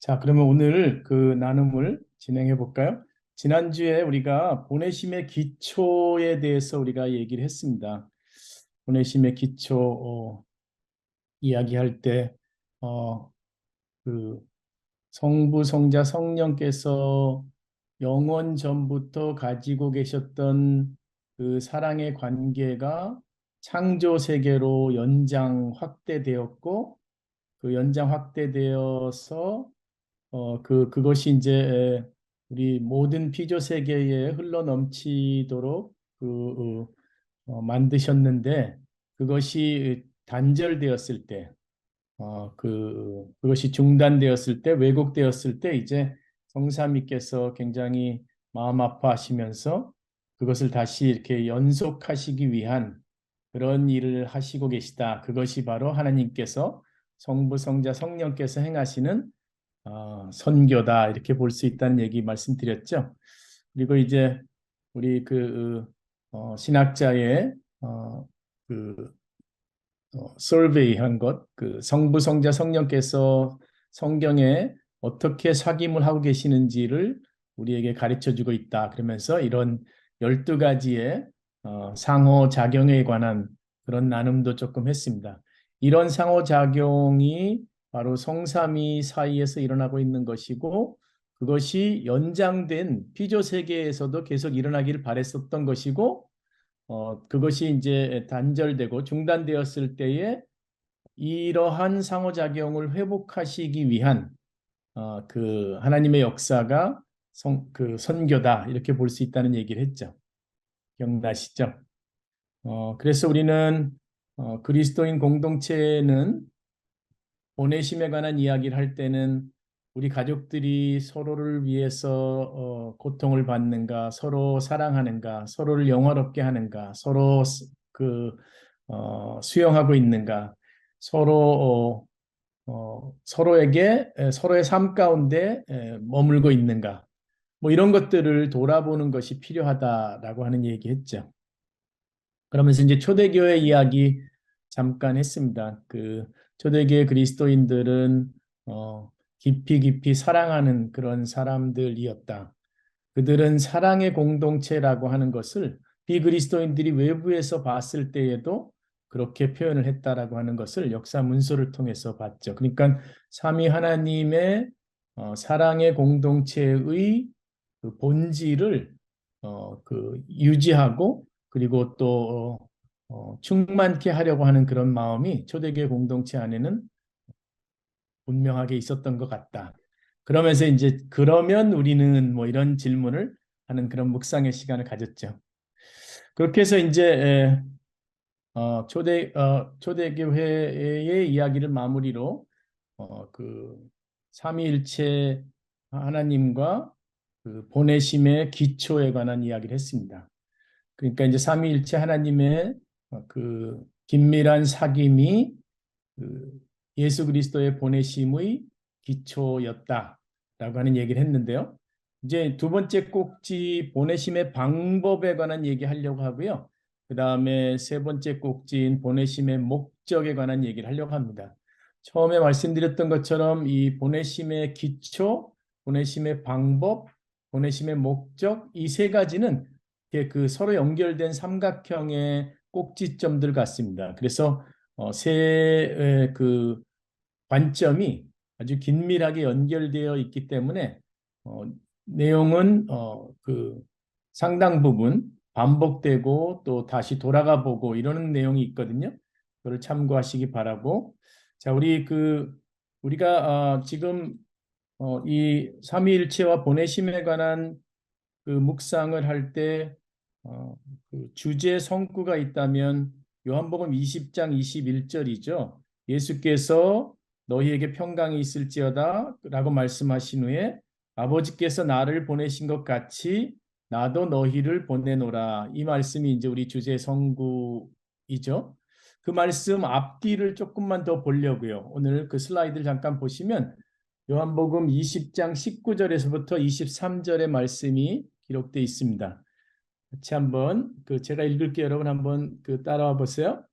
자, 그러면 오늘 그 나눔을 진행해 볼까요? 지난주에 우리가 보내심의 기초에 대해서 우리가 얘기를 했습니다. 보내심의 기초 이야기할 때 그 성부, 성자, 성령께서 영원 전부터 가지고 계셨던 그 사랑의 관계가 창조 세계로 연장 확대되었고 그 연장 확대되어서 그것이 이제 우리 모든 피조 세계에 흘러 넘치도록 만드셨는데 그것이 단절되었을 때, 그것이 중단되었을 때, 왜곡되었을 때 이제 성삼위께서 굉장히 마음 아파하시면서 그것을 다시 이렇게 연속하시기 위한 그런 일을 하시고 계시다. 그것이 바로 하나님께서 성부, 성자, 성령께서 행하시는 선교다 이렇게 볼 수 있다는 얘기 말씀드렸죠. 그리고 이제 우리 신학자의 어, 그 설베이한 것, 그 성부, 성자, 성령께서 성경에 어떻게 사귐을 하고 계시는지를 우리에게 가르쳐 주고 있다. 그러면서 이런 12가지의 상호작용에 관한 그런 나눔도 조금 했습니다. 이런 상호작용이 바로 성삼위 사이에서 일어나고 있는 것이고 그것이 연장된 피조 세계에서도 계속 일어나기를 바랬었던 것이고 그것이 이제 단절되고 중단되었을 때에 이러한 상호작용을 회복하시기 위한 그 하나님의 역사가 그 선교다 이렇게 볼 수 있다는 얘기를 했죠. 기억나시죠? 그래서 우리는 그리스도인 공동체는 보내심에 관한 이야기를 할 때는 우리 가족들이 서로를 위해서 고통을 받는가, 서로 사랑하는가, 서로를 영화롭게 하는가, 서로 수용하고 있는가, 서로 서로에게 서로의 삶 가운데 머물고 있는가, 뭐 이런 것들을 돌아보는 것이 필요하다라고 하는 얘기했죠. 그러면서 이제 초대교회 이야기 잠깐 했습니다. 그 초대교회 그리스도인들은 깊이 깊이 사랑하는 그런 사람들이었다. 그들은 사랑의 공동체라고 하는 것을 비그리스도인들이 외부에서 봤을 때에도 그렇게 표현을 했다라고 하는 것을 역사 문서를 통해서 봤죠. 그러니까 삼위 하나님의 사랑의 공동체의 그 본질을 유지하고 그리고 또 충만케 하려고 하는 그런 마음이 초대교회 공동체 안에는 분명하게 있었던 것 같다. 그러면서 이제 그러면 우리는 뭐 이런 질문을 하는 그런 묵상의 시간을 가졌죠. 그렇게 해서 이제 초대교회의 이야기를 마무리로 그 삼위일체 하나님과 그 보내심의 기초에 관한 이야기를 했습니다. 그러니까 이제 삼위일체 하나님의 그 긴밀한 사귐이 그 예수 그리스도의 보내심의 기초였다라고 하는 얘기를 했는데요. 이제 두 번째 꼭지 보내심의 방법에 관한 얘기하려고 하고요. 그 다음에 세 번째 꼭지인 보내심의 목적에 관한 얘기를 하려고 합니다. 처음에 말씀드렸던 것처럼 이 보내심의 기초, 보내심의 방법, 보내심의 목적 이 세 가지는 그 서로 연결된 삼각형의 꼭지점들 같습니다. 그래서 세 관점이 아주 긴밀하게 연결되어 있기 때문에 어, 내용은 그 상당 부분 반복되고 또 다시 돌아가 보고 이러는 내용이 있거든요. 그걸 참고하시기 바라고. 자, 우리가 지금 이 삼위일체와 보내심에 관한 그 묵상을 할 때 그 주제 성구가 있다면 요한복음 20장 21절이죠. 예수께서 너희에게 평강이 있을지어다 라고 말씀하신 후에 아버지께서 나를 보내신 것 같이 나도 너희를 보내노라. 이 말씀이 이제 우리 주제 성구이죠. 그 말씀 앞뒤를 조금만 더 보려고요. 오늘 그 슬라이드를 잠깐 보시면 요한복음 20장 19절에서부터 23절의 말씀이 기록되어 있습니다. 같이 한번 제가 읽을게요. 여러분 한번 따라와 보세요.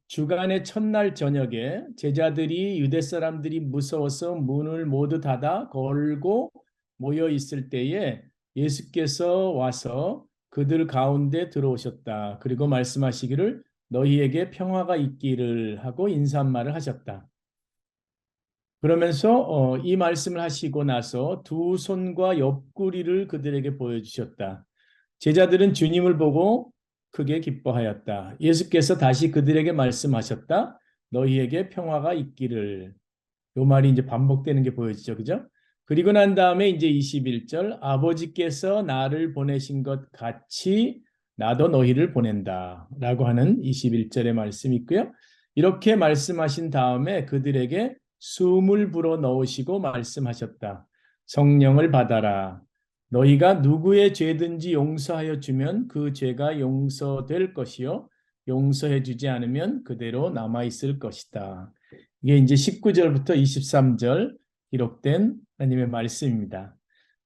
주간의 첫날 저녁에 제자들이 유대 사람들이 무서워서 문을 모두 닫아 걸고 모여 있을 때에 예수께서 와서 그들 가운데 들어오셨다. 그리고 말씀하시기를 너희에게 평화가 있기를 하고 인사말을 하셨다. 그러면서 이 말씀을 하시고 나서 두 손과 옆구리를 그들에게 보여주셨다. 제자들은 주님을 보고 크게 기뻐하였다. 예수께서 다시 그들에게 말씀하셨다. 너희에게 평화가 있기를. 요 말이 이제 반복되는 게 보여지죠. 그죠? 그리고 난 다음에 이제 21절 아버지께서 나를 보내신 것 같이 나도 너희를 보낸다. 라고 하는 21절의 말씀이 있고요. 이렇게 말씀하신 다음에 그들에게 숨을 불어 넣으시고 말씀하셨다. 성령을 받아라. 너희가 누구의 죄든지 용서하여 주면 그 죄가 용서될 것이요. 용서해 주지 않으면 그대로 남아 있을 것이다. 이게 이제 19절부터 23절 기록된 하나님의 말씀입니다.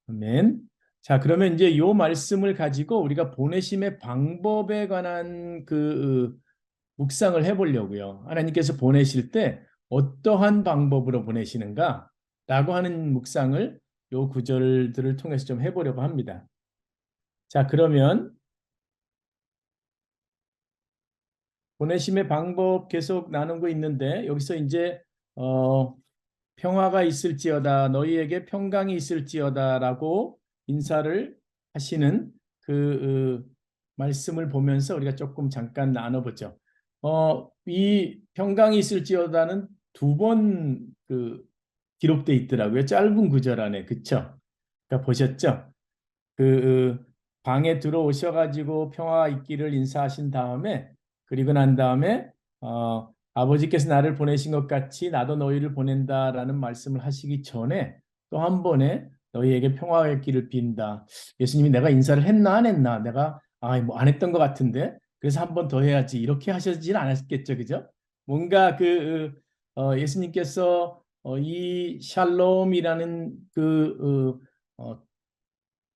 아멘. 자, 그러면 이제 요 말씀을 가지고 우리가 보내심의 방법에 관한 묵상을 해보려고요. 하나님께서 보내실 때 어떠한 방법으로 보내시는가? 라고 하는 묵상을 요 구절들을 통해서 좀 해보려고 합니다. 자, 그러면 보내심의 방법 계속 나누고 있는데 여기서 이제 어, 평화가 있을지어다 너희에게 평강이 있을지어다라고 인사를 하시는 말씀을 보면서 우리가 조금 잠깐 나눠보죠. 이 평강이 있을지어다는 두 번 기록돼 있더라고요. 짧은 구절 안에. 그쵸? 그러니까 보셨죠? 방에 들어오셔가지고 평화가 있기를 인사하신 다음에 그리고 난 다음에 아버지께서 나를 보내신 것 같이 나도 너희를 보낸다라는 말씀을 하시기 전에 또 한 번에 너희에게 평화가 있기를 빈다. 예수님이 내가 인사를 했나 안 했나 내가 뭐 안 했던 것 같은데 그래서 한 번 더 해야지 이렇게 하시지는 않았겠죠, 그죠? 뭔가 예수님께서 이 샬롬이라는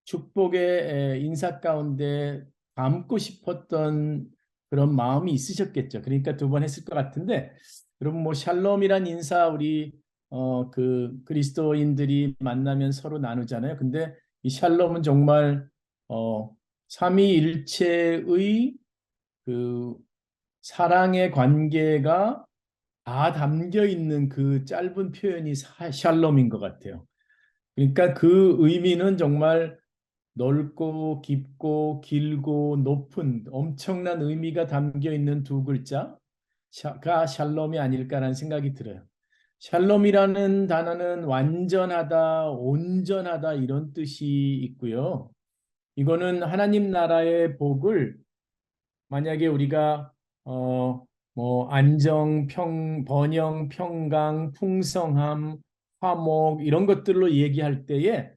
축복의 인사 가운데 담고 싶었던 그런 마음이 있으셨겠죠. 그러니까 두 번 했을 것 같은데, 여러분 뭐 샬롬이란 인사 우리 그리스도인들이 만나면 서로 나누잖아요. 근데 이 샬롬은 정말 삼위일체의 그 사랑의 관계가 다 담겨 있는 그 짧은 표현이 샬롬인 것 같아요. 그러니까 그 의미는 정말 넓고 깊고 길고 높은 엄청난 의미가 담겨 있는 두 글자가 샬롬이 아닐까라는 생각이 들어요. 샬롬이라는 단어는 완전하다, 온전하다 이런 뜻이 있고요. 이거는 하나님 나라의 복을 만약에 우리가 뭐 안정, 번영, 평강, 풍성함, 화목 이런 것들로 얘기할 때에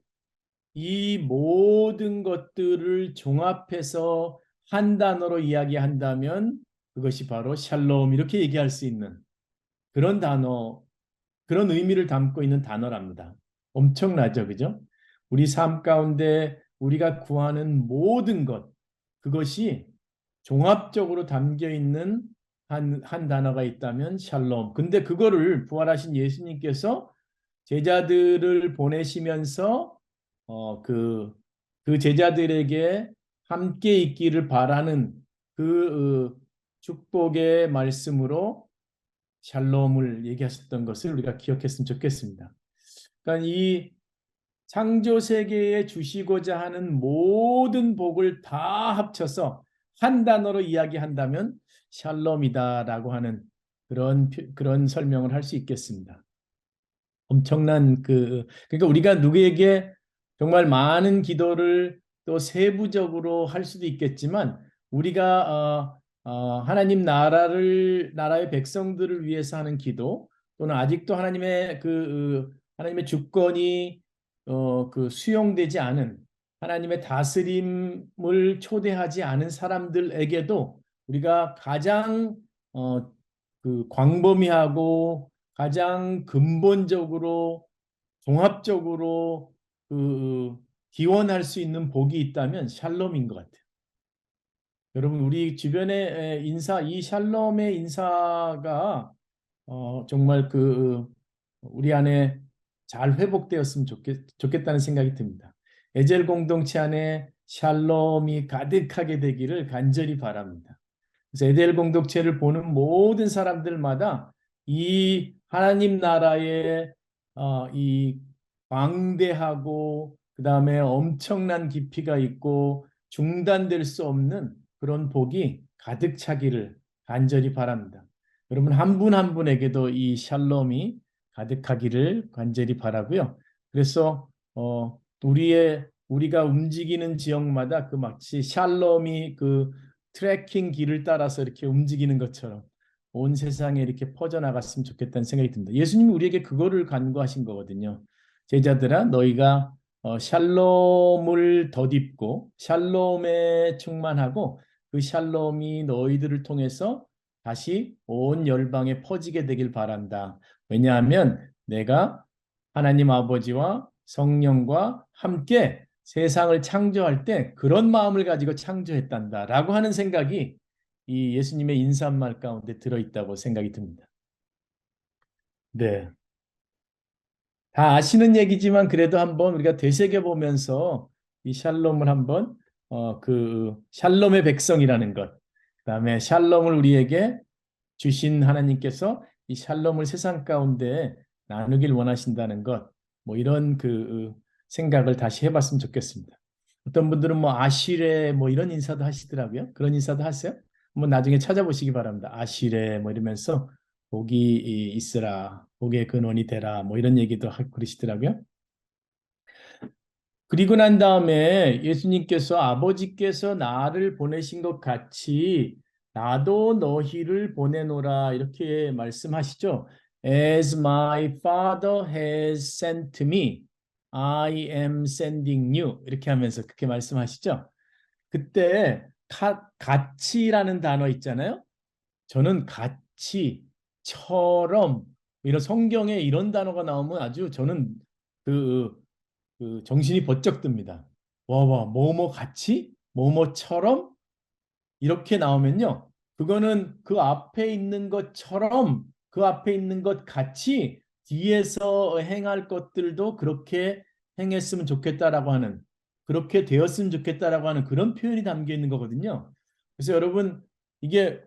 이 모든 것들을 종합해서 한 단어로 이야기한다면 그것이 바로 샬롬 이렇게 얘기할 수 있는 그런 단어, 그런 의미를 담고 있는 단어랍니다. 엄청나죠, 그죠? 우리 삶 가운데 우리가 구하는 모든 것, 그것이 종합적으로 담겨 있는 한 단어가 있다면 샬롬. 근데 그거를 부활하신 예수님께서 제자들을 보내시면서 어, 그, 그 제자들에게 함께 있기를 바라는 축복의 말씀으로 샬롬을 얘기하셨던 것을 우리가 기억했으면 좋겠습니다. 그러니까 이 창조 세계에 주시고자 하는 모든 복을 다 합쳐서 한 단어로 이야기한다면 샬롬이다라고 하는 그런 설명을 할 수 있겠습니다. 엄청난 그러니까 우리가 누구에게 정말 많은 기도를 또 세부적으로 할 수도 있겠지만 우리가 하나님 나라의 백성들을 위해서 하는 기도 또는 아직도 하나님의 주권이 수용되지 않은 하나님의 다스림을 초대하지 않은 사람들에게도 우리가 가장 광범위하고 가장 근본적으로 종합적으로 그, 그, 기원할 수 있는 복이 있다면 샬롬인 것 같아요. 여러분 우리 주변의 인사, 이 샬롬의 인사가 정말 우리 안에 잘 회복되었으면 좋겠다는 생각이 듭니다. 에젤 공동체 안에 샬롬이 가득하게 되기를 간절히 바랍니다. 그래서 에델 공동체를 보는 모든 사람들마다 이 하나님 나라의 이 광대하고 그다음에 엄청난 깊이가 있고 중단될 수 없는 그런 복이 가득 차기를 간절히 바랍니다. 여러분 한 분 한 분에게도 이 샬롬이 가득하기를 간절히 바라고요. 그래서 우리가 움직이는 지역마다 그 마치 샬롬이 그 트레킹 길을 따라서 이렇게 움직이는 것처럼 온 세상에 이렇게 퍼져나갔으면 좋겠다는 생각이 듭니다. 예수님이 우리에게 그거를 간구하신 거거든요. 제자들아 너희가 샬롬을 덧입고 샬롬에 충만하고 그 샬롬이 너희들을 통해서 다시 온 열방에 퍼지게 되길 바란다. 왜냐하면 내가 하나님 아버지와 성령과 함께 세상을 창조할 때 그런 마음을 가지고 창조했단다라고 하는 생각이 이 예수님의 인사말 가운데 들어있다고 생각이 듭니다. 네. 다 아시는 얘기지만 그래도 한번 우리가 되새겨보면서 이 샬롬을 한번 샬롬의 백성이라는 것, 그다음에 샬롬을 우리에게 주신 하나님께서 이 샬롬을 세상 가운데 나누길 원하신다는 것, 뭐 이런 생각을 다시 해봤으면 좋겠습니다. 어떤 분들은 뭐 아시레 뭐 이런 인사도 하시더라고요. 그런 인사도 하세요? 한번 나중에 찾아보시기 바랍니다. 아시레 뭐 이러면서 복이 있으라, 복의 근원이 되라, 뭐 이런 얘기도 하고 그러시더라고요. 그리고 난 다음에 예수님께서 아버지께서 나를 보내신 것 같이 나도 너희를 보내노라 이렇게 말씀하시죠. As my Father has sent me, I am sending you 이렇게 하면서 그렇게 말씀하시죠. 그때 같이라는 단어 있잖아요. 저는 같이처럼 이런 성경에 이런 단어가 나오면 아주 저는 그, 정신이 번쩍 듭니다. 와, 뭐뭐 같이? 뭐뭐처럼? 이렇게 나오면요. 그거는 그 앞에 있는 것처럼 그 앞에 있는 것 같이 뒤에서 행할 것들도 그렇게 행했으면 좋겠다라고 하는 그렇게 되었으면 좋겠다라고 하는 그런 표현이 담겨 있는 거거든요. 그래서 여러분 이게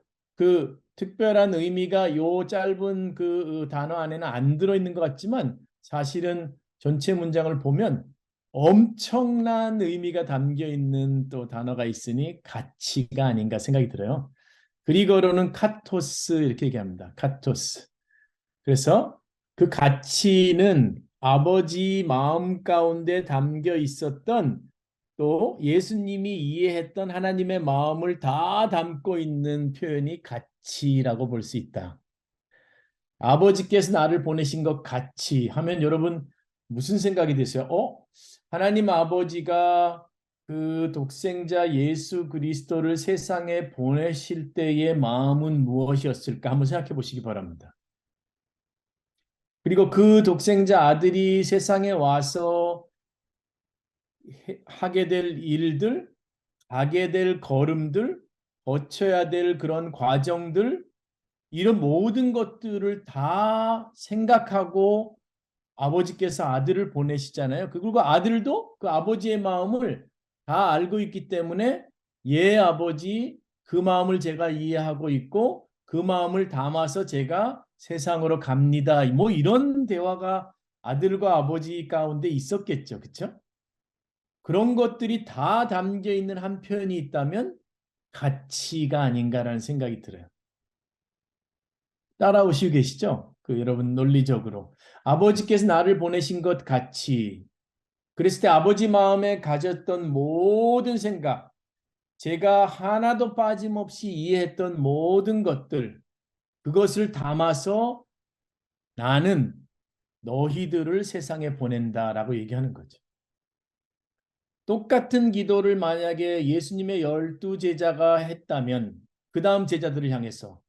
특별한 의미가 요 짧은 단어 안에는 안 들어 있는 것 같지만 사실은 전체 문장을 보면 엄청난 의미가 담겨 있는 또 단어가 있으니 가치가 아닌가 생각이 들어요. 그리고로는 카토스 이렇게 얘기합니다. 카토스. 그래서 그 가치는 아버지 마음 가운데 담겨 있었던 또 예수님이 이해했던 하나님의 마음을 다 담고 있는 표현이 가치라고 볼 수 있다. 아버지께서 나를 보내신 것 같이 하면 여러분 무슨 생각이 드세요? 하나님 아버지가 그 독생자 예수 그리스도를 세상에 보내실 때의 마음은 무엇이었을까? 한번 생각해 보시기 바랍니다. 그리고 그 독생자 아들이 세상에 와서 하게 될 일들, 가게 될 걸음들, 거쳐야 될 그런 과정들, 이런 모든 것들을 다 생각하고 아버지께서 아들을 보내시잖아요. 그리고 아들도 그 아버지의 마음을 다 알고 있기 때문에 예, 아버지, 그 마음을 제가 이해하고 있고 그 마음을 담아서 제가 세상으로 갑니다. 뭐 이런 대화가 아들과 아버지 가운데 있었겠죠. 그렇죠? 그런 것들이 다 담겨 있는 한 표현이 있다면 가치가 아닌가라는 생각이 들어요. 따라오시고 계시죠? 여러분 논리적으로 아버지께서 나를 보내신 것 같이 그랬을 때 아버지 마음에 가졌던 모든 생각, 제가 하나도 빠짐없이 이해했던 모든 것들, 그것을 담아서 나는 너희들을 세상에 보낸다라고 얘기하는 거죠. 똑같은 기도를 만약에 예수님의 12제자가 했다면 그 다음 제자들을 향해서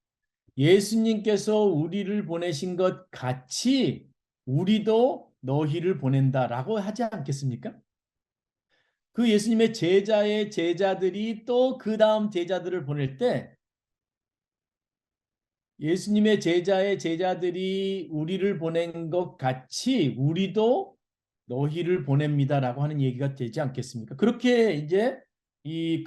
예수님께서 우리를 보내신 것 같이 우리도 너희를 보낸다라고 하지 않겠습니까? 그 예수님의 제자의 제자들이 또 그 다음 제자들을 보낼 때 예수님의 제자의 제자들이 우리를 보낸 것 같이 우리도 너희를 보냅니다라고 하는 얘기가 되지 않겠습니까? 그렇게 이제 이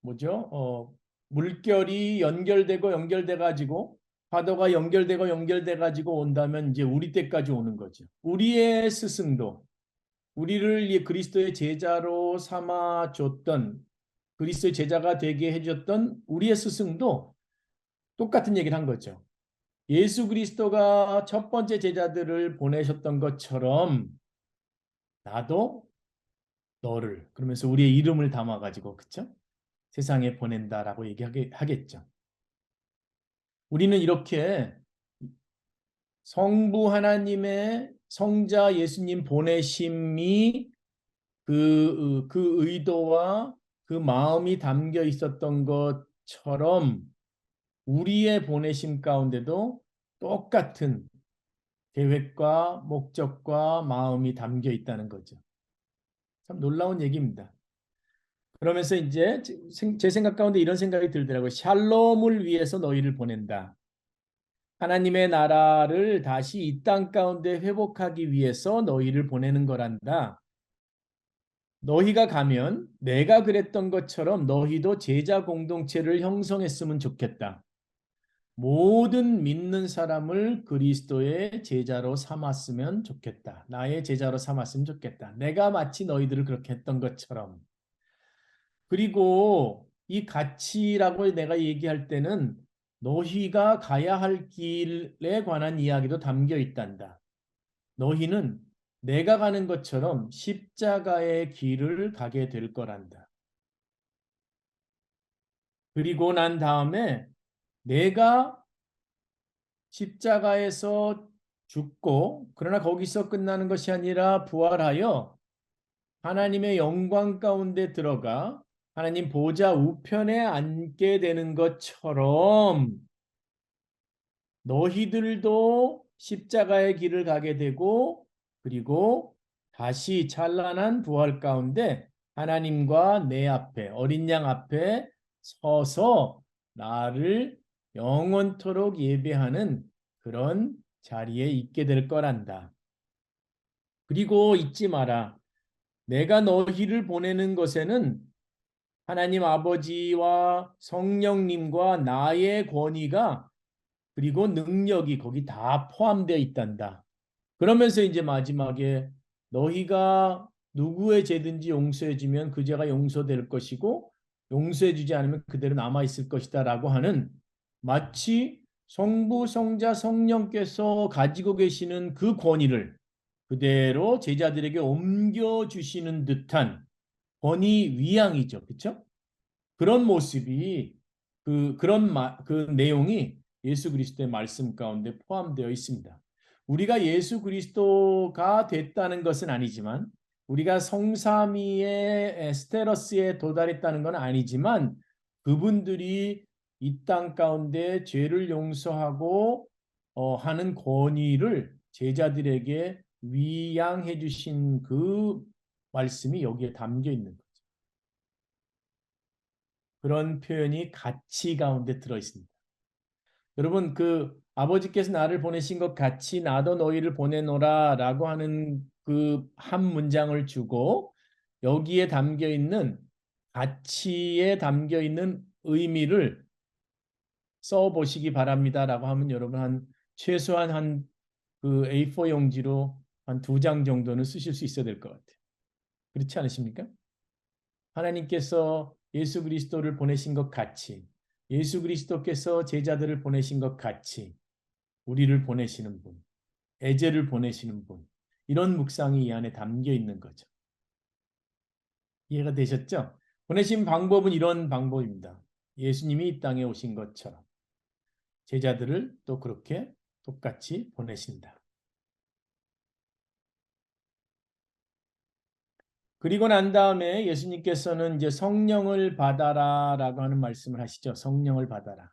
뭐죠? 물결이 연결되고 연결돼 가지고 파도가 연결되고 연결돼 가지고 온다면 이제 우리 때까지 오는 거죠. 우리의 스승도 우리를 이 그리스도의 제자로 삼아 줬던 그리스도의 제자가 되게 해줬던 우리의 스승도 똑같은 얘기를 한 거죠. 예수 그리스도가 첫 번째 제자들을 보내셨던 것처럼 나도 너를 그러면서 우리의 이름을 담아가지고 그쵸? 세상에 보낸다라고 얘기하겠죠. 우리는 이렇게 성부 하나님의 성자 예수님 보내심이 그 의도와 그 마음이 담겨 있었던 것처럼 우리의 보내심 가운데도 똑같은 계획과 목적과 마음이 담겨 있다는 거죠. 참 놀라운 얘기입니다. 그러면서 이제 제 생각 가운데 이런 생각이 들더라고요. 샬롬을 위해서 너희를 보낸다. 하나님의 나라를 다시 이 땅 가운데 회복하기 위해서 너희를 보내는 거란다. 너희가 가면 내가 그랬던 것처럼 너희도 제자 공동체를 형성했으면 좋겠다. 모든 믿는 사람을 그리스도의 제자로 삼았으면 좋겠다. 나의 제자로 삼았으면 좋겠다. 내가 마치 너희들을 그렇게 했던 것처럼. 그리고 이 가치라고 내가 얘기할 때는 너희가 가야 할 길에 관한 이야기도 담겨 있단다. 너희는 내가 가는 것처럼 십자가의 길을 가게 될 거란다. 그리고 난 다음에 내가 십자가에서 죽고 그러나 거기서 끝나는 것이 아니라 부활하여 하나님의 영광 가운데 들어가 하나님 보좌 우편에 앉게 되는 것처럼 너희들도 십자가의 길을 가게 되고 그리고 다시 찬란한 부활 가운데 하나님과 내 앞에 어린 양 앞에 서서 나를 영원토록 예배하는 그런 자리에 있게 될 거란다. 그리고 잊지 마라. 내가 너희를 보내는 것에는 하나님 아버지와 성령님과 나의 권위가 그리고 능력이 거기 다 포함되어 있단다. 그러면서 이제 마지막에 너희가 누구의 죄든지 용서해 주면 그 죄가 용서될 것이고 용서해 주지 않으면 그대로 남아 있을 것이다라고 하는 마치 성부, 성자, 성령께서 가지고 계시는 그 권위를 그대로 제자들에게 옮겨 주시는 듯한 권위 위양이죠. 그렇죠? 그런 모습이 그 내용이 예수 그리스도의 말씀 가운데 포함되어 있습니다. 우리가 예수 그리스도가 됐다는 것은 아니지만 우리가 성삼위의 에스테러스에 도달했다는 건 아니지만 그분들이 이 땅 가운데 죄를 용서하고 하는 권위를 제자들에게 위양해 주신 그 말씀이 여기에 담겨 있는 거예요. 그런 표현이 가치 가운데 들어 있습니다. 여러분 그 아버지께서 나를 보내신 것 같이 나도 너희를 보내노라라고 하는 그 한 문장을 주고 여기에 담겨 있는 가치에 담겨 있는 의미를 써 보시기 바랍니다라고 하면 여러분 한 최소한 한 그 A4 용지로 한 2장 정도는 쓰실 수 있어야 될 것 같아요. 그렇지 않으십니까? 하나님께서 예수 그리스도를 보내신 것 같이 예수 그리스도께서 제자들을 보내신 것 같이 우리를 보내시는 분, 애제를 보내시는 분 이런 묵상이 이 안에 담겨 있는 거죠. 이해가 되셨죠? 보내신 방법은 이런 방법입니다. 예수님이 이 땅에 오신 것처럼 제자들을 또 그렇게 똑같이 보내신다. 그리고 난 다음에 예수님께서는 이제 성령을 받아라라고 하는 말씀을 하시죠. 성령을 받아라.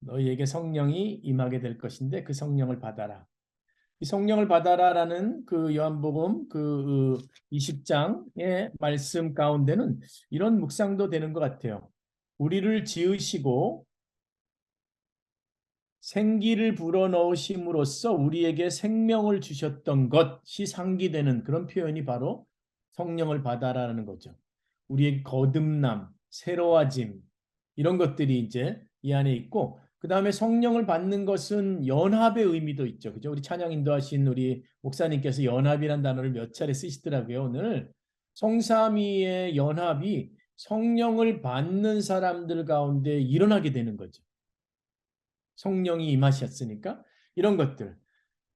너희에게 성령이 임하게 될 것인데 그 성령을 받아라. 이 성령을 받아라라는 그 요한복음 그 20장의 말씀 가운데는 이런 묵상도 되는 것 같아요. 우리를 지으시고 생기를 불어넣으심으로써 우리에게 생명을 주셨던 것이 상기되는 그런 표현이 바로 성령을 받아라라는 거죠. 우리의 거듭남, 새로워짐 이런 것들이 이제 이 안에 있고 그 다음에 성령을 받는 것은 연합의 의미도 있죠. 그죠? 우리 찬양 인도하신 우리 목사님께서 연합이라는 단어를 몇 차례 쓰시더라고요. 오늘 성삼위의 연합이 성령을 받는 사람들 가운데 일어나게 되는 거죠. 성령이 임하셨으니까 이런 것들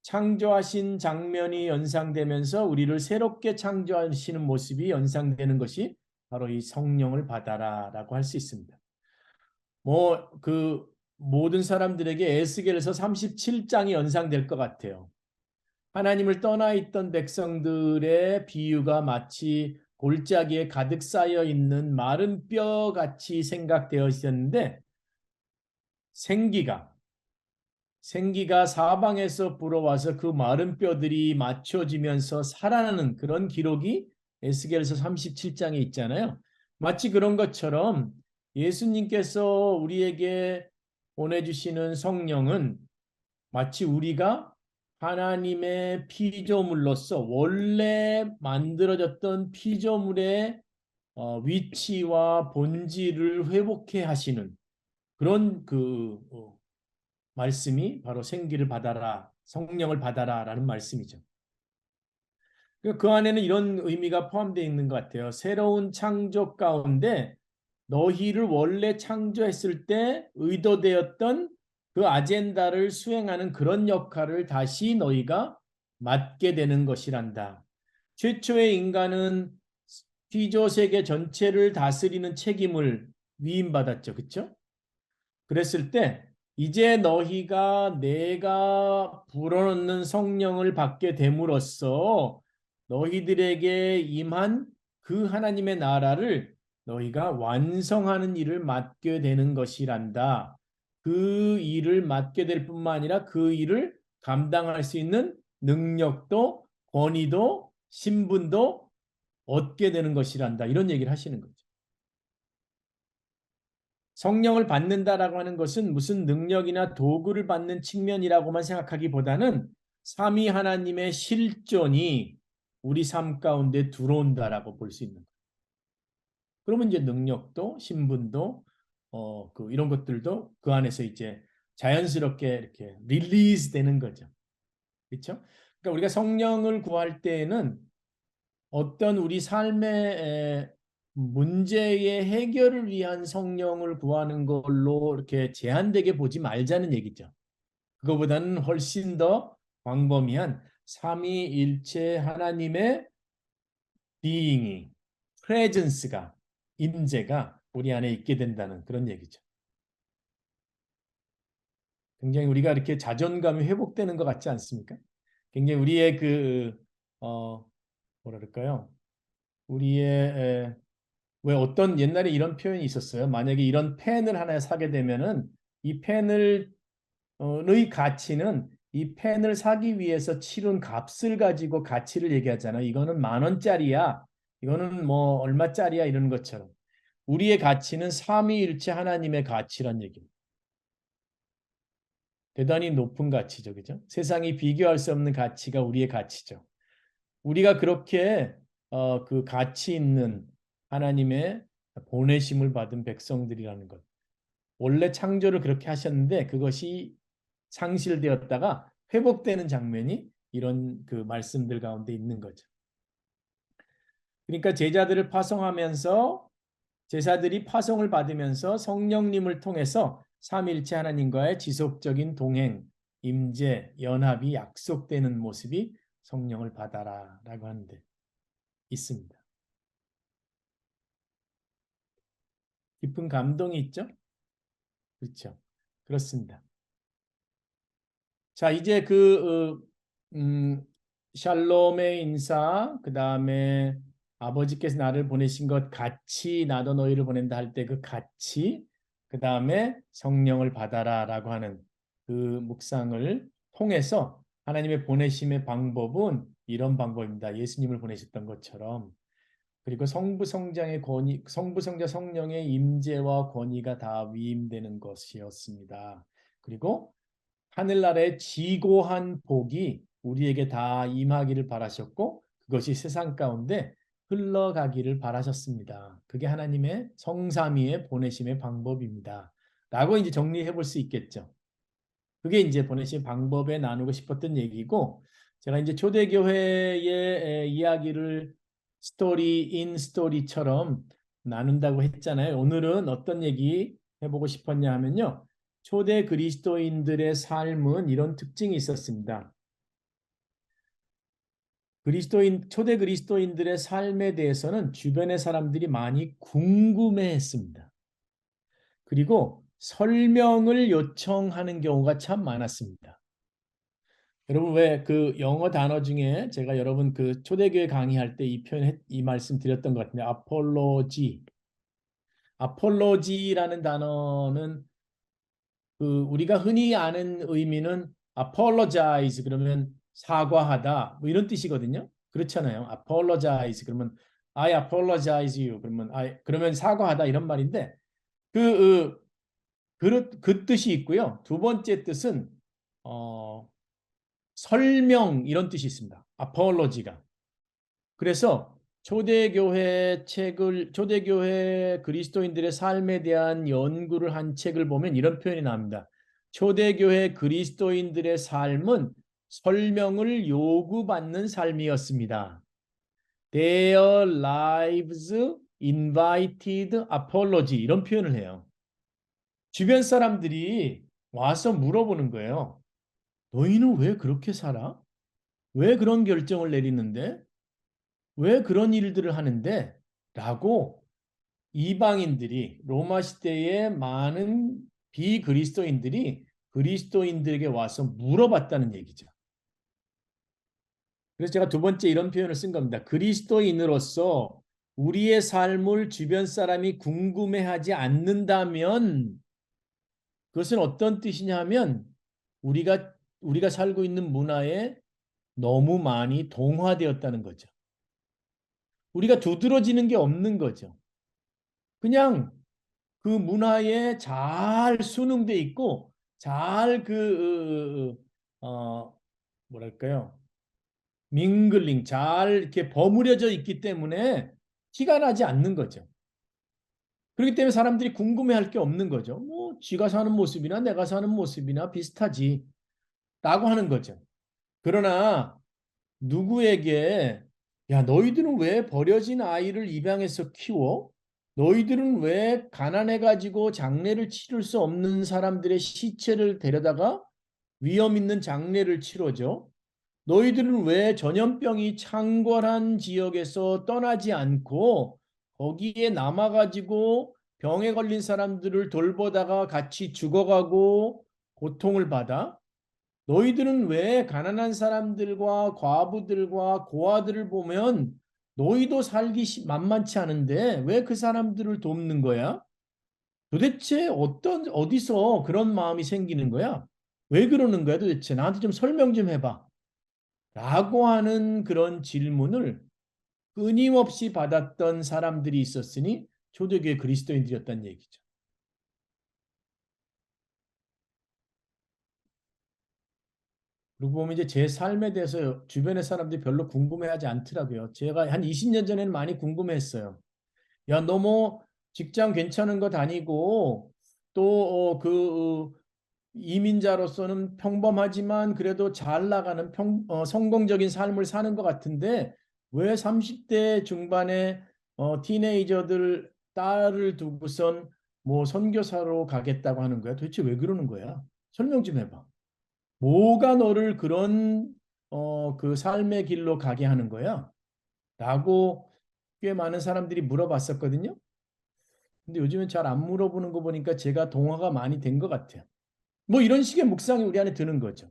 창조하신 장면이 연상되면서 우리를 새롭게 창조하시는 모습이 연상되는 것이 바로 이 성령을 받아라라고 할 수 있습니다. 뭐 그 모든 사람들에게 에스겔서 37장이 연상될 것 같아요. 하나님을 떠나 있던 백성들의 비유가 마치 골짜기에 가득 쌓여 있는 마른 뼈 같이 생각되어 있었는데 생기가 사방에서 불어와서 그 마른 뼈들이 맞춰지면서 살아나는 그런 기록이 에스겔서 37장에 있잖아요. 마치 그런 것처럼 예수님께서 우리에게 보내주시는 성령은 마치 우리가 하나님의 피조물로서 원래 만들어졌던 피조물의 위치와 본질을 회복해 하시는 그런 말씀이 바로 생기를 받아라, 성령을 받아라라는 말씀이죠. 그 안에는 이런 의미가 포함되어 있는 것 같아요. 새로운 창조 가운데 너희를 원래 창조했을 때 의도되었던 그 아젠다를 수행하는 그런 역할을 다시 너희가 맡게 되는 것이란다. 최초의 인간은 피조 세계 전체를 다스리는 책임을 위임받았죠. 그렇죠? 그랬을 때 이제 너희가 내가 불어넣는 성령을 받게 됨으로써 너희들에게 임한 그 하나님의 나라를 너희가 완성하는 일을 맡게 되는 것이란다. 그 일을 맡게 될 뿐만 아니라 그 일을 감당할 수 있는 능력도 권위도 신분도 얻게 되는 것이란다. 이런 얘기를 하시는 거죠. 성령을 받는다라고 하는 것은 무슨 능력이나 도구를 받는 측면이라고만 생각하기보다는 삼위 하나님의 실존이 우리 삶 가운데 들어온다라고 볼 수 있는 거예요. 그러면 이제 능력도 신분도 이런 것들도 그 안에서 이제 자연스럽게 이렇게 릴리즈 되는 거죠. 그렇죠? 그러니까 우리가 성령을 구할 때에는 어떤 우리 삶의 문제의 해결을 위한 성령을 구하는 걸로 이렇게 제한되게 보지 말자는 얘기죠. 그거보다는 훨씬 더 광범위한 삼위일체 하나님의 being이, presence가, 임재가 우리 안에 있게 된다는 그런 얘기죠. 굉장히 우리가 이렇게 자존감이 회복되는 것 같지 않습니까? 굉장히 우리의 뭐라 그럴까요? 우리의 왜 어떤 옛날에 이런 표현이 있었어요. 만약에 이런 펜을 하나 사게 되면은 이 펜을 의 가치는 이 펜을 사기 위해서 치른 값을 가지고 가치를 얘기하잖아요. 이거는 10,000원짜리야. 이거는 뭐 얼마짜리야 이런 것처럼. 우리의 가치는 삼위일체 하나님의 가치란 얘기입니다. 대단히 높은 가치죠. 그죠? 세상이 비교할 수 없는 가치가 우리의 가치죠. 우리가 그렇게 그 가치 있는 하나님의 보내심을 받은 백성들이라는 것. 원래 창조를 그렇게 하셨는데 그것이 상실되었다가 회복되는 장면이 이런 그 말씀들 가운데 있는 거죠. 그러니까 제자들을 파송하면서 제자들이 파송을 받으면서 성령님을 통해서 삼일체 하나님과의 지속적인 동행, 임재, 연합이 약속되는 모습이 성령을 받아라라고 하는데 있습니다. 깊은 감동이 있죠? 그렇죠. 그렇습니다. 자, 이제 샬롬의 인사, 그 다음에 아버지께서 나를 보내신 것 같이 나도 너희를 보낸다 할 때 그 같이, 그 다음에 성령을 받아라 라고 하는 그 묵상을 통해서 하나님의 보내심의 방법은 이런 방법입니다. 예수님을 보내셨던 것처럼. 그리고 성부 성장의 권위, 성부 성자 성령의 임재와 권위가 다 위임되는 것이었습니다. 그리고 하늘나라의 지고한 복이 우리에게 다 임하기를 바라셨고 그것이 세상 가운데 흘러가기를 바라셨습니다. 그게 하나님의 성삼위의 보내심의 방법입니다. 라고 이제 정리해 볼 수 있겠죠. 그게 이제 보내신 방법에 나누고 싶었던 얘기고 제가 이제 초대교회의 이야기를 스토리 인 스토리처럼 나눈다고 했잖아요. 오늘은 어떤 얘기 해보고 싶었냐 하면요. 초대 그리스도인들의 삶은 이런 특징이 있었습니다. 초대 그리스도인들의 삶에 대해서는 주변의 사람들이 많이 궁금해했습니다. 그리고 설명을 요청하는 경우가 참 많았습니다. 여러분 왜 그 영어 단어 중에 제가 여러분 그 초대교회 강의할 때 이 표현 이 말씀 드렸던 것 같은데 아폴로지라는 단어는 그 우리가 흔히 아는 의미는 apologize 그러면 사과하다 뭐 이런 뜻이거든요. 그렇잖아요. apologize 그러면 I apologize you 그러면 사과하다 이런 말인데 그, 그 뜻이 있고요. 두 번째 뜻은 어, 설명 이런 뜻이 있습니다. apology가. 그래서 초대교회 그리스도인들의 삶에 대한 연구를 한 책을 보면 이런 표현이 나옵니다. 초대교회 그리스도인들의 삶은 설명을 요구받는 삶이었습니다. Their lives invited apology 이런 표현을 해요. 주변 사람들이 와서 물어보는 거예요. 너희는 왜 그렇게 살아? 왜 그런 결정을 내리는데? 왜 그런 일들을 하는데? 라고 이방인들이 로마 시대의 많은 비그리스도인들이 그리스도인들에게 와서 물어봤다는 얘기죠. 그래서 제가 두 번째 이런 표현을 쓴 겁니다. 그리스도인으로서 우리의 삶을 주변 사람이 궁금해하지 않는다면 그것은 어떤 뜻이냐 하면 우리가 살고 있는 문화에 너무 많이 동화되었다는 거죠. 우리가 두드러지는 게 없는 거죠. 그냥 그 문화에 잘 순응돼 있고 잘 뭐랄까요? 밍글링 잘 이렇게 버무려져 있기 때문에 티가 나지 않는 거죠. 그렇기 때문에 사람들이 궁금해할 게 없는 거죠. 뭐 쥐가 사는 모습이나 내가 사는 모습이나 비슷하지 라고 하는 거죠. 그러나 누구에게 야 너희들은 왜 버려진 아이를 입양해서 키워? 너희들은 왜 가난해 가지고 장례를 치를 수 없는 사람들의 시체를 데려다가 위험 있는 장례를 치러줘? 너희들은 왜 전염병이 창궐한 지역에서 떠나지 않고 거기에 남아 가지고 병에 걸린 사람들을 돌보다가 같이 죽어가고 고통을 받아? 너희들은 왜 가난한 사람들과 과부들과 고아들을 보면 너희도 살기 만만치 않은데 왜 그 사람들을 돕는 거야? 도대체 어디서 그런 마음이 생기는 거야? 왜 그러는 거야 도대체? 나한테 좀 설명 좀 해봐. 라고 하는 그런 질문을 끊임없이 받았던 사람들이 있었으니 초대교회 그리스도인들이었다는 얘기죠. 그리고 보면 이제 제 삶에 대해서 주변의 사람들이 별로 궁금해하지 않더라고요. 제가 한 20년 전에는 많이 궁금했어요. 야, 너 뭐 직장 괜찮은 거 다니고 또그 이민자로서는 평범하지만 그래도 잘 나가는 성공적인 삶을 사는 것 같은데 왜 30대 중반에 티네이저들 딸을 두고선 뭐 선교사로 가겠다고 하는 거야? 도대체 왜 그러는 거야? 설명 좀 해봐. 뭐가 너를 그런 그 삶의 길로 가게 하는 거야? 라고 꽤 많은 사람들이 물어봤었거든요. 근데 요즘엔 잘 안 물어보는 거 보니까 제가 동화가 많이 된 것 같아요. 뭐 이런 식의 묵상이 우리 안에 드는 거죠.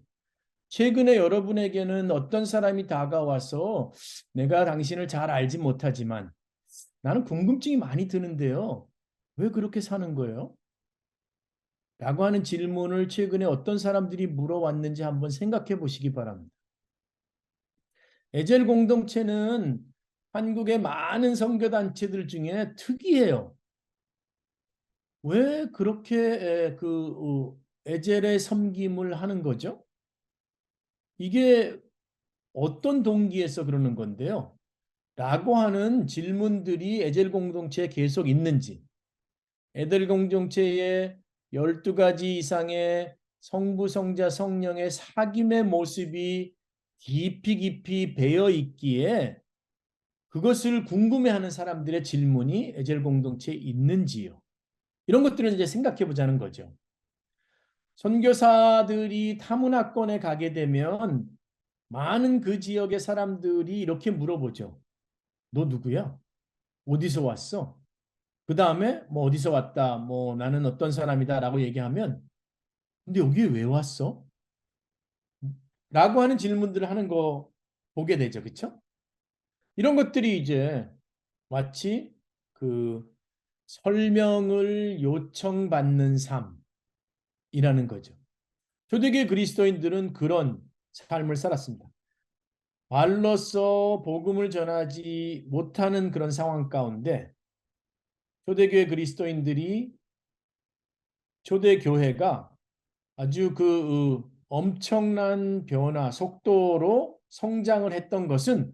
최근에 여러분에게는 어떤 사람이 다가와서 내가 당신을 잘 알지 못하지만 나는 궁금증이 많이 드는데요. 왜 그렇게 사는 거예요? 라고 하는 질문을 최근에 어떤 사람들이 물어왔는지 한번 생각해 보시기 바랍니다. 에젤 공동체는 한국의 많은 선교단체들 중에 특이해요. 왜 그렇게 에젤의 섬김을 하는 거죠? 이게 어떤 동기에서 그러는 건데요? 라고 하는 질문들이 에젤 공동체에 계속 있는지, 에델 공동체의 12가지 이상의 성부, 성자, 성령의 사귐의 모습이 깊이 배어 있기에 그것을 궁금해하는 사람들의 질문이 에젤 공동체에 있는지요. 이런 것들을 이제 생각해 보자는 거죠. 선교사들이 타문화권에 가게 되면 많은 그 지역의 사람들이 이렇게 물어보죠. 너 누구야? 어디서 왔어? 그 다음에 뭐 어디서 왔다, 뭐 나는 어떤 사람이다라고 얘기하면 근데 여기에 왜 왔어? 라고 하는 질문들을 하는 거 보게 되죠. 그렇죠? 이런 것들이 이제 마치 그 설명을 요청받는 삶이라는 거죠. 초대교회 그리스도인들은 그런 삶을 살았습니다. 말로써 복음을 전하지 못하는 그런 상황 가운데 초대교회 그리스도인들이 초대교회가 아주 엄청난 변화, 속도로 성장을 했던 것은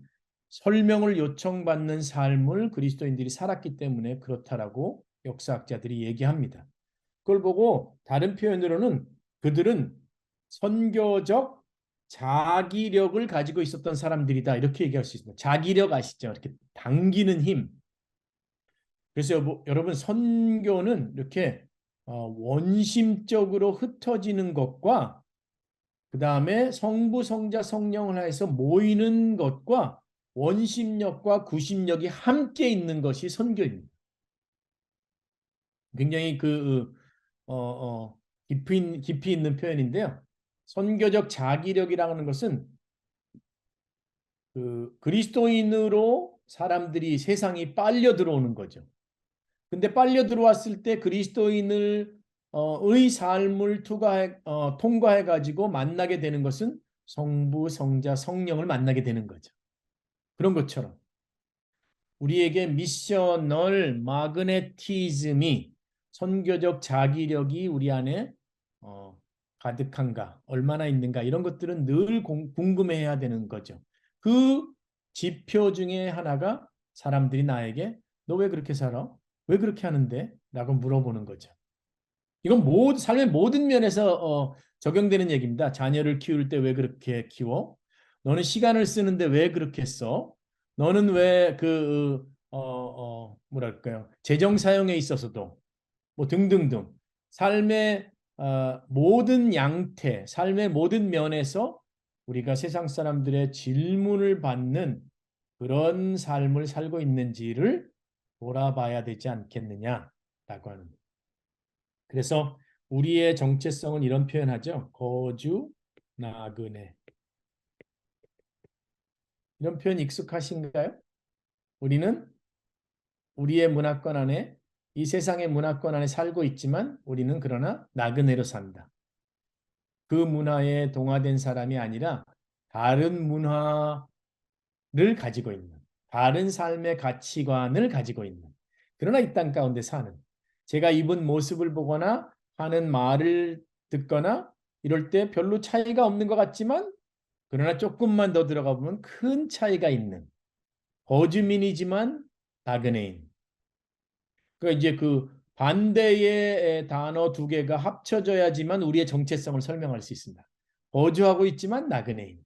설명을 요청받는 삶을 그리스도인들이 살았기 때문에 그렇다라고 역사학자들이 얘기합니다. 그걸 보고 다른 표현으로는 그들은 선교적 자기력을 가지고 있었던 사람들이다. 이렇게 얘기할 수 있습니다. 자기력 아시죠? 이렇게 당기는 힘. 그래서 여러분 선교는 이렇게 원심적으로 흩어지는 것과 그 다음에 성부, 성자, 성령을 해서 모이는 것과 원심력과 구심력이 함께 있는 것이 선교입니다. 굉장히 깊이 있는 표현인데요. 선교적 자기력이라는 것은 그 그리스도인으로 사람들이 세상이 빨려 들어오는 거죠. 근데 빨려 들어왔을 때 그리스도인을 의 삶을 통과해 가지고 만나게 되는 것은 성부, 성자, 성령을 만나게 되는 거죠. 그런 것처럼 우리에게 미셔널 마그네티즘이 선교적 자기력이 우리 안에 어, 가득한가, 얼마나 있는가 이런 것들은 늘 궁금해해야 되는 거죠. 그 지표 중에 하나가 사람들이 나에게 너 왜 그렇게 살아? 왜 그렇게 하는데? 라고 물어보는 거죠. 이건 삶의 모든 면에서 적용되는 얘기입니다. 자녀를 키울 때 왜 그렇게 키워? 너는 시간을 쓰는데 왜 그렇게 써? 너는 왜 뭐랄까요? 재정 사용에 있어서도 뭐 등등등 삶의 모든 양태, 삶의 모든 면에서 우리가 세상 사람들의 질문을 받는 그런 삶을 살고 있는지를 돌아봐야 되지 않겠느냐라고 하는. 그래서 우리의 정체성은 이런 표현하죠. 거주 나그네. 이런 표현 익숙하신가요? 우리는 우리의 문화권 안에 이 세상의 문화권 안에 살고 있지만 우리는 그러나 나그네로 산다. 그 문화에 동화된 사람이 아니라 다른 문화를 가지고 있는 다른 삶의 가치관을 가지고 있는 그러나 이 땅 가운데 사는 제가 입은 모습을 보거나 하는 말을 듣거나 이럴 때 별로 차이가 없는 것 같지만 그러나 조금만 더 들어가 보면 큰 차이가 있는 거주민이지만 나그네인. 그러니까 이제 그 반대의 단어 두 개가 합쳐져야지만 우리의 정체성을 설명할 수 있습니다. 거주하고 있지만 나그네인.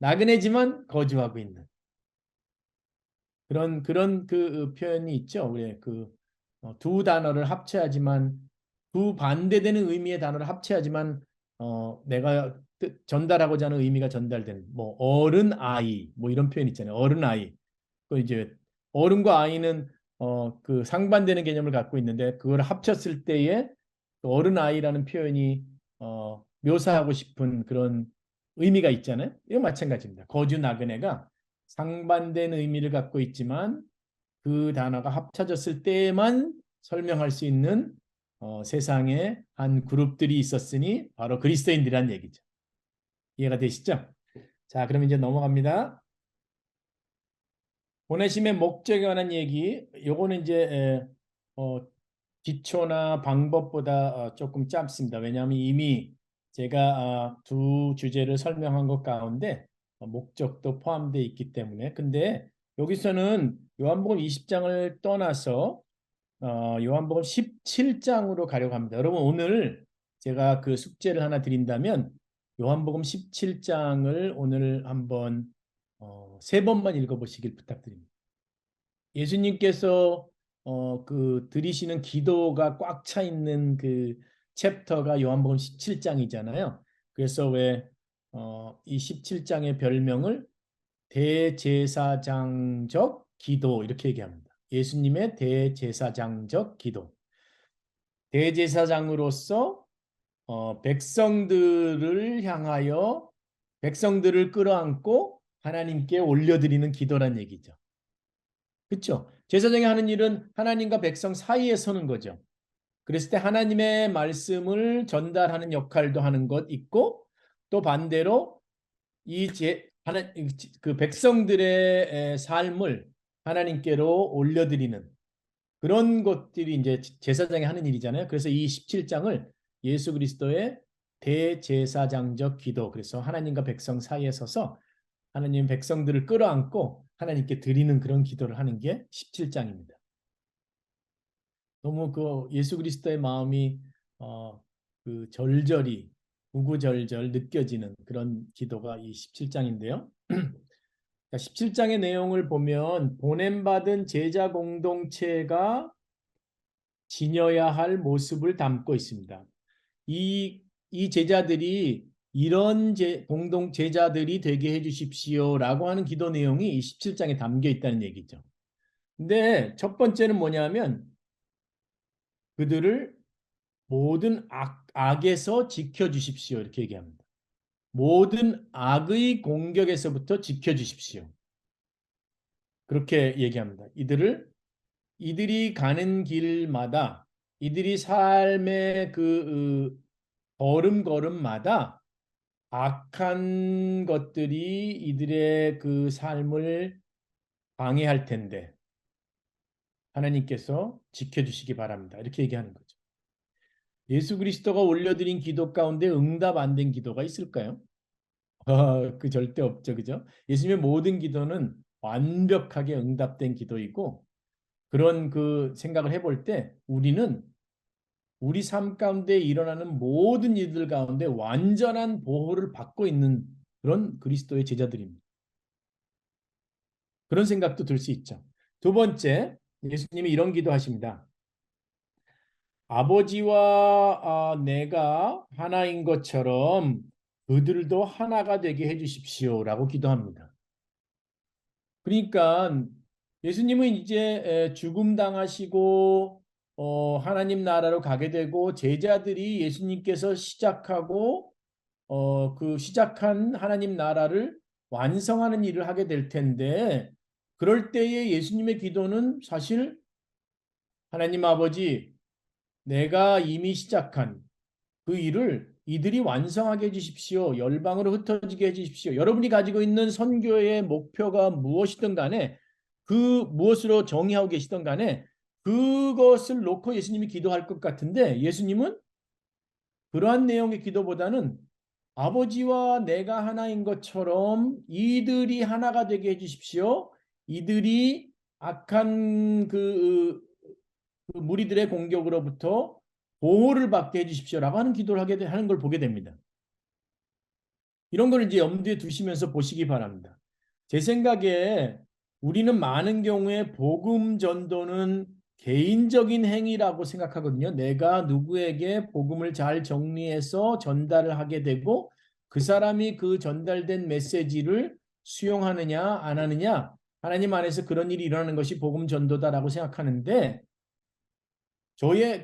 나그네지만 거주하고 있는. 그런 표현이 있죠. 우리 두 단어를 합쳐야지만 두 반대되는 의미의 단어를 합쳐야지만 내가 전달하고자 하는 의미가 전달되는 뭐 어른 아이 뭐 이런 표현 있잖아요. 어른 아이. 그 이제 어른과 아이는 그 상반되는 개념을 갖고 있는데 그걸 합쳤을 때에 그 어른 아이라는 표현이 묘사하고 싶은 그런 의미가 있잖아요. 이거 마찬가지입니다. 거주 나그네가 상반된 의미를 갖고 있지만 그 단어가 합쳐졌을 때에만 설명할 수 있는 세상에 한 그룹들이 있었으니 바로 그리스도인들이란 얘기죠. 이해가 되시죠? 자, 그럼 이제 넘어갑니다. 보내심의 목적에 관한 얘기. 요거는 이제 기초나 방법보다 조금 짧습니다. 왜냐하면 이미 제가 두 주제를 설명한 것 가운데 목적도 포함되어 있기 때문에. 근데 여기서는 요한복음 20장을 떠나서 요한복음 17장으로 가려고 합니다. 여러분 오늘 제가 그 숙제를 하나 드린다면 요한복음 17장을 오늘 한번 세 번만 읽어보시길 부탁드립니다. 예수님께서 그 드리시는 기도가 꽉 차 있는 그 챕터가 요한복음 17장이잖아요. 그래서 왜 이 17장의 별명을 대제사장적 기도 이렇게 얘기합니다. 예수님의 대제사장적 기도. 대제사장으로서 백성들을 향하여 백성들을 끌어안고 하나님께 올려드리는 기도란 얘기죠. 그렇죠? 제사장이 하는 일은 하나님과 백성 사이에 서는 거죠. 그랬을 때 하나님의 말씀을 전달하는 역할도 하는 것 있고 또 반대로 그 백성들의 삶을 하나님께로 올려드리는 그런 것들이 이제 제사장이 하는 일이잖아요. 그래서 이 17장을 예수 그리스도의 대제사장적 기도, 그래서 하나님과 백성 사이에 서서 하나님 백성들을 끌어안고 하나님께 드리는 그런 기도를 하는 게 17장입니다. 너무 그 예수 그리스도의 마음이 그 절절히 구구절절 느껴지는 그런 기도가 이 17장인데요. 17장의 내용을 보면 보냄받은 제자 공동체가 지녀야 할 모습을 담고 있습니다. 이 제자들이 이런 공동 제자들이 되게 해주십시오라고 하는 기도 내용이 이 17장에 담겨 있다는 얘기죠. 근데 첫 번째는 뭐냐면 그들을 모든 악에서 지켜주십시오 이렇게 얘기합니다. 모든 악의 공격에서부터 지켜주십시오. 그렇게 얘기합니다. 이들이 가는 길마다 이들이 삶의 그 걸음걸음마다 악한 것들이 이들의 그 삶을 방해할 텐데 하나님께서 지켜주시기 바랍니다. 이렇게 얘기하는 거죠. 예수 그리스도가 올려드린 기도 가운데 응답 안 된 기도가 있을까요? 그 절대 없죠. 그죠? 예수님의 모든 기도는 완벽하게 응답된 기도이고 그런 그 생각을 해볼 때 우리는 우리 삶 가운데 일어나는 모든 일들 가운데 완전한 보호를 받고 있는 그런 그리스도의 제자들입니다. 그런 생각도 들 수 있죠. 두 번째, 예수님이 이런 기도하십니다. 아버지와 내가 하나인 것처럼 그들도 하나가 되게 해주십시오라고 기도합니다. 그러니까 예수님은 이제 죽음 당하시고 하나님 나라로 가게 되고 제자들이 예수님께서 시작하고 그 시작한 하나님 나라를 완성하는 일을 하게 될 텐데 그럴 때에 예수님의 기도는 사실 하나님 아버지 내가 이미 시작한 그 일을 이들이 완성하게 해주십시오. 열방으로 흩어지게 해주십시오. 여러분이 가지고 있는 선교의 목표가 무엇이든 간에 그 무엇으로 정의하고 계시든 간에 그것을 놓고 예수님이 기도할 것 같은데 예수님은 그러한 내용의 기도보다는 아버지와 내가 하나인 것처럼 이들이 하나가 되게 해주십시오. 이들이 악한 그 무리들의 공격으로부터 보호를 받게 해주십시오라고 하는 기도를 하는 걸 보게 됩니다. 이런 걸 이제 염두에 두시면서 보시기 바랍니다. 제 생각에 우리는 많은 경우에 복음 전도는 개인적인 행위라고 생각하거든요. 내가 누구에게 복음을 잘 정리해서 전달을 하게 되고 그 사람이 그 전달된 메시지를 수용하느냐 안 하느냐 하나님 안에서 그런 일이 일어나는 것이 복음 전도다라고 생각하는데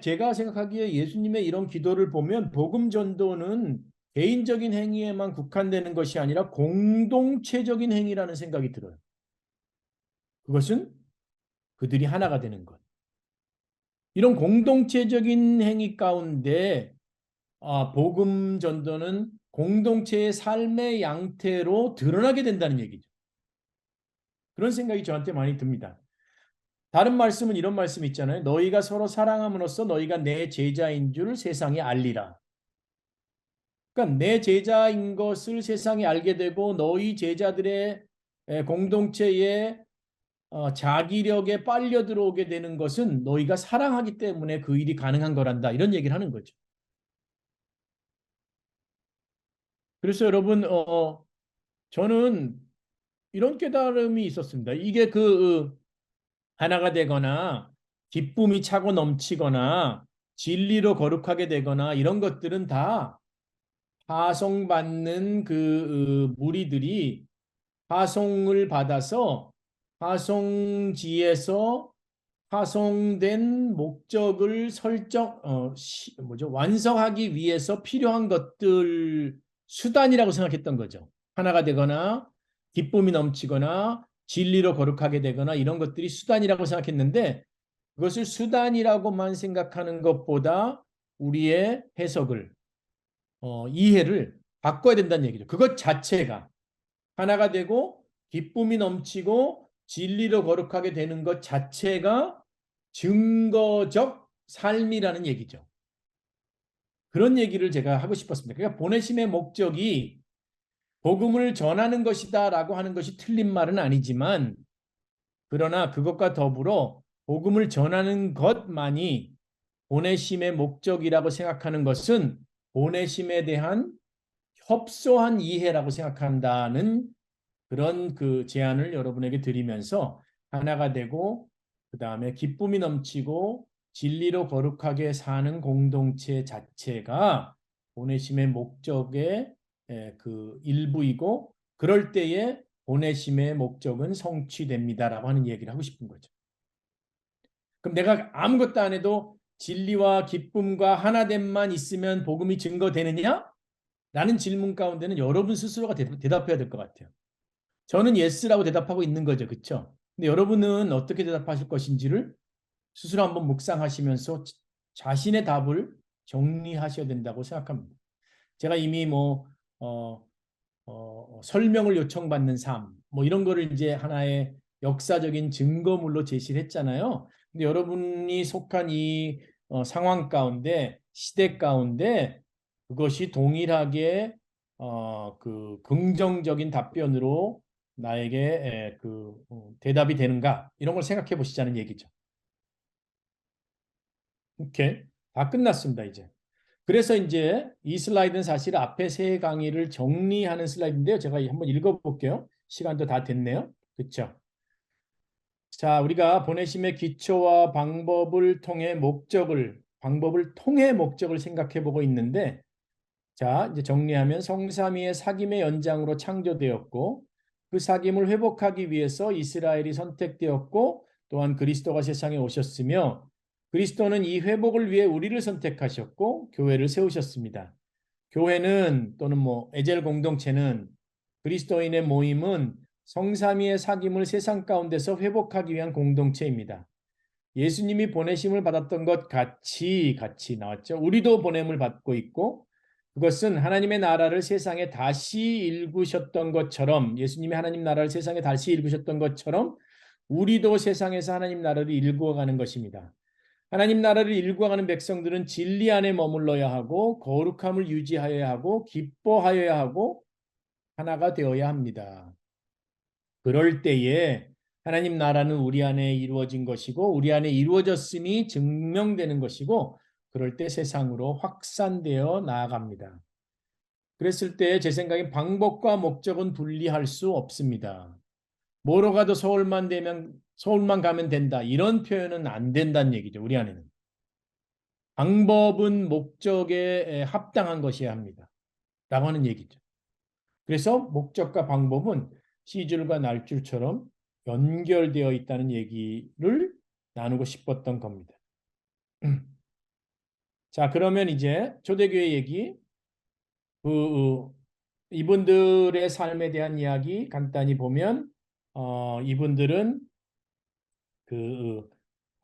제가 생각하기에 예수님의 이런 기도를 보면 복음 전도는 개인적인 행위에만 국한되는 것이 아니라 공동체적인 행위라는 생각이 들어요. 그것은 그들이 하나가 되는 것. 이런 공동체적인 행위 가운데 복음 전도는 공동체의 삶의 양태로 드러나게 된다는 얘기죠. 그런 생각이 저한테 많이 듭니다. 다른 말씀은 이런 말씀이 있잖아요. 너희가 서로 사랑함으로써 너희가 내 제자인 줄 세상에 알리라. 그러니까 내 제자인 것을 세상에 알게 되고 너희 제자들의 공동체에 자기력에 빨려 들어오게 되는 것은 너희가 사랑하기 때문에 그 일이 가능한 거란다. 이런 얘기를 하는 거죠. 그래서 여러분, 저는 이런 깨달음이 있었습니다. 이게 하나가 되거나 기쁨이 차고 넘치거나 진리로 거룩하게 되거나 이런 것들은 다 파송받는 무리들이 파송을 받아서 파송지에서 파송된 목적을 완성하기 위해서 필요한 것들 수단이라고 생각했던 거죠. 하나가 되거나 기쁨이 넘치거나 진리로 거룩하게 되거나 이런 것들이 수단이라고 생각했는데 그것을 수단이라고만 생각하는 것보다 우리의 해석을 이해를 바꿔야 된다는 얘기죠. 그것 자체가 하나가 되고 기쁨이 넘치고 진리로 거룩하게 되는 것 자체가 증거적 삶이라는 얘기죠. 그런 얘기를 제가 하고 싶었습니다. 그러니까 보내심의 목적이 복음을 전하는 것이다라고 하는 것이 틀린 말은 아니지만 그러나 그것과 더불어 복음을 전하는 것만이 보내심의 목적이라고 생각하는 것은 보내심에 대한 협소한 이해라고 생각한다는 그런 제안을 여러분에게 드리면서 하나가 되고 그 다음에 기쁨이 넘치고 진리로 거룩하게 사는 공동체 자체가 보내심의 목적의 일부이고 그럴 때에 보내심의 목적은 성취됩니다라고 하는 얘기를 하고 싶은 거죠. 그럼 내가 아무것도 안 해도 진리와 기쁨과 하나됨만 있으면 복음이 증거되느냐? 라는 질문 가운데는 여러분 스스로가 대답해야 될 것 같아요. 저는 예스라고 대답하고 있는 거죠. 그렇죠? 근데 여러분은 어떻게 대답하실 것인지를 스스로 한번 묵상하시면서 자신의 답을 정리하셔야 된다고 생각합니다. 제가 이미 설명을 요청받는 삶, 이런 거를 이제 하나의 역사적인 증거물로 제시를 했잖아요. 근데 여러분이 속한 이 상황 가운데, 시대 가운데 그것이 동일하게 긍정적인 답변으로 나에게 대답이 되는가 이런 걸 생각해 보시자는 얘기죠. 오케이. 다 끝났습니다, 이제. 그래서 이제 이 슬라이드는 사실 앞에 세 강의를 정리하는 슬라이드인데요. 제가 한번 읽어볼게요. 시간도 다 됐네요. 그렇죠? 자, 우리가 보내심의 기초와 방법을 통해 목적을 생각해 보고 있는데, 자, 이제 정리하면 성삼위의 사귐의 연장으로 창조되었고, 그 사귐을 회복하기 위해서 이스라엘이 선택되었고, 또한 그리스도가 세상에 오셨으며, 그리스도는 이 회복을 위해 우리를 선택하셨고, 교회를 세우셨습니다. 교회는 또는 에젤 공동체는 그리스도인의 모임은 성삼위의 사귐을 세상 가운데서 회복하기 위한 공동체입니다. 예수님이 보내심을 받았던 것 같이 나왔죠. 우리도 보냄을 받고 있고 그것은 하나님의 나라를 세상에 다시 일구셨던 것처럼 예수님이 하나님 나라를 세상에 다시 일구셨던 것처럼 우리도 세상에서 하나님 나라를 일구어가는 것입니다. 하나님 나라를 일구어가는 백성들은 진리 안에 머물러야 하고 거룩함을 유지하여야 하고 기뻐하여야 하고 하나가 되어야 합니다. 그럴 때에 하나님 나라는 우리 안에 이루어진 것이고 우리 안에 이루어졌음이 증명되는 것이고 그럴 때 세상으로 확산되어 나아갑니다. 그랬을 때 제 생각엔 방법과 목적은 분리할 수 없습니다. 뭐로 가도 서울만 가면 된다. 이런 표현은 안 된다는 얘기죠. 우리 안에는. 방법은 목적에 합당한 것이어야 합니다. 라고 하는 얘기죠. 그래서 목적과 방법은 시줄과 날줄처럼 연결되어 있다는 얘기를 나누고 싶었던 겁니다. 자, 그러면 이제 초대교회 얘기, 그 이분들의 삶에 대한 이야기 간단히 보면 이분들은 그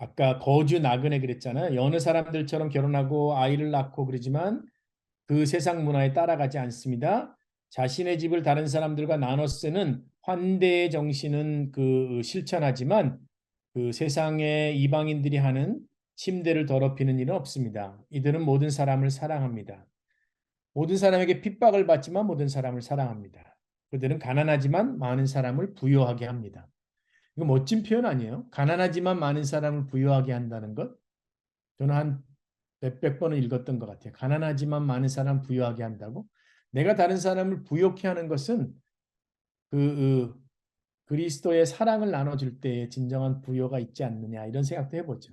아까 거주 나그네 그랬잖아요. 여느 사람들처럼 결혼하고 아이를 낳고 그러지만 그 세상 문화에 따라가지 않습니다. 자신의 집을 다른 사람들과 나눠 쓰는 환대의 정신은 그 실천하지만 그 세상의 이방인들이 하는 침대를 더럽히는 일은 없습니다. 이들은 모든 사람을 사랑합니다. 모든 사람에게 핍박을 받지만 모든 사람을 사랑합니다. 그들은 가난하지만 많은 사람을 부유하게 합니다. 이거 멋진 표현 아니에요? 가난하지만 많은 사람을 부유하게 한다는 것. 저는 한 몇백 번은 읽었던 것 같아요. 가난하지만 많은 사람 부유하게 한다고. 내가 다른 사람을 부욕해 하는 것은 그 그리스도의 사랑을 나눠줄 때에 진정한 부여가 있지 않느냐 이런 생각도 해보죠.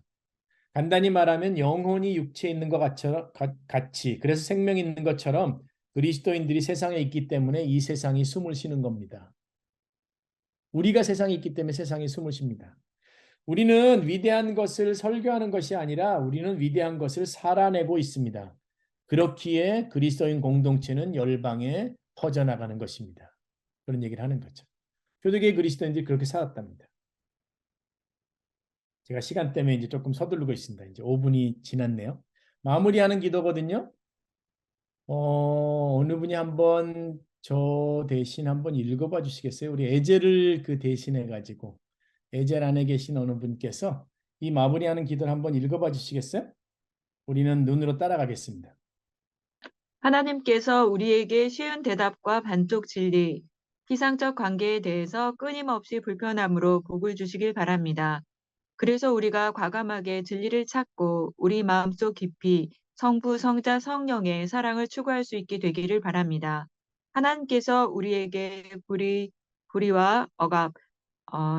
간단히 말하면 영혼이 육체에 있는 것 같이 그래서 생명이 있는 것처럼 그리스도인들이 세상에 있기 때문에 이 세상이 숨을 쉬는 겁니다. 우리가 세상에 있기 때문에 세상이 숨을 쉽니다. 우리는 위대한 것을 설교하는 것이 아니라 우리는 위대한 것을 살아내고 있습니다. 그렇기에 그리스도인 공동체는 열방에 퍼져나가는 것입니다. 그런 얘기를 하는 거죠. 표대교회 그리스도인들이 그렇게 살았답니다. 제가 시간 때문에 이제 조금 서두르고 있습니다. 이제 5분이 지났네요. 마무리하는 기도거든요. 어느 분이 한번 저 대신 한번 읽어봐 주시겠어요? 우리 에제를 그 대신해 가지고 에젤 안에 계신 어느 분께서 이 마무리하는 기도를 한번 읽어봐 주시겠어요? 우리는 눈으로 따라가겠습니다. 하나님께서 우리에게 쉬운 대답과 반쪽 진리, 피상적 관계에 대해서 끊임없이 불편함으로 복을 주시길 바랍니다. 그래서 우리가 과감하게 진리를 찾고 우리 마음속 깊이 성부, 성자, 성령의 사랑을 추구할 수 있게 되기를 바랍니다. 하나님께서 우리에게 불의와 억압,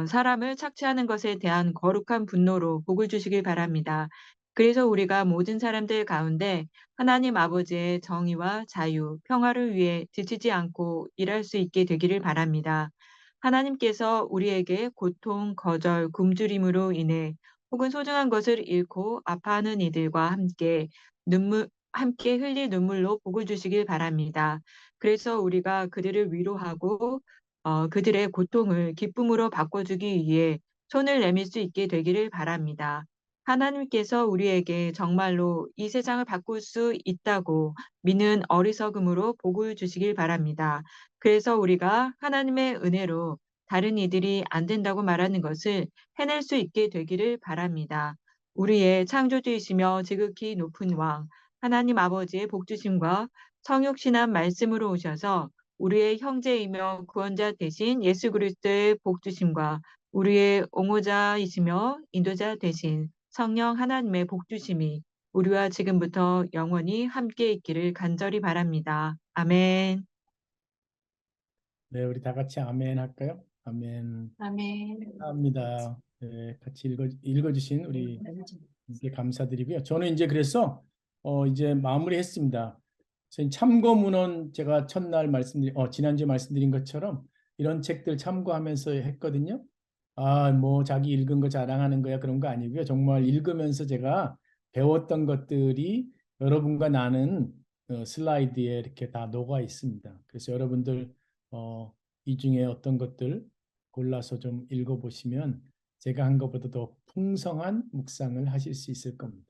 사람을 착취하는 것에 대한 거룩한 분노로 복을 주시길 바랍니다. 그래서 우리가 모든 사람들 가운데 하나님 아버지의 정의와 자유, 평화를 위해 지치지 않고 일할 수 있게 되기를 바랍니다. 하나님께서 우리에게 고통, 거절, 굶주림으로 인해 혹은 소중한 것을 잃고 아파하는 이들과 함께 흘릴 눈물로 복을 주시길 바랍니다. 그래서 우리가 그들을 위로하고 그들의 고통을 기쁨으로 바꿔주기 위해 손을 내밀 수 있게 되기를 바랍니다. 하나님께서 우리에게 정말로 이 세상을 바꿀 수 있다고 믿는 어리석음으로 복을 주시길 바랍니다. 그래서 우리가 하나님의 은혜로 다른 이들이 안 된다고 말하는 것을 해낼 수 있게 되기를 바랍니다. 우리의 창조주이시며 지극히 높은 왕, 하나님 아버지의 복주심과 성육신한 말씀으로 오셔서 우리의 형제이며 구원자 되신 예수 그리스도의 복주심과 우리의 옹호자이시며 인도자 되신 성령 하나님의 복주심이 우리와 지금부터 영원히 함께 있기를 간절히 바랍니다. 아멘. 네, 우리 다 같이 아멘 할까요? 아멘. 감사합니다. 네, 같이 읽어주신 우리 분께 감사드리고요. 저는 이제 그래서 이제 마무리했습니다. 선생님, 참고 문헌 제가 첫날 지난주에 말씀드린 것처럼 이런 책들 참고하면서 했거든요. 아, 뭐 자기 읽은 거 자랑하는 거야 그런 거 아니고요. 정말 읽으면서 제가 배웠던 것들이 여러분과 나는 슬라이드에 이렇게 다 녹아 있습니다. 그래서 여러분들 이 중에 어떤 것들 골라서 좀 읽어보시면 제가 한 것보다 더 풍성한 묵상을 하실 수 있을 겁니다.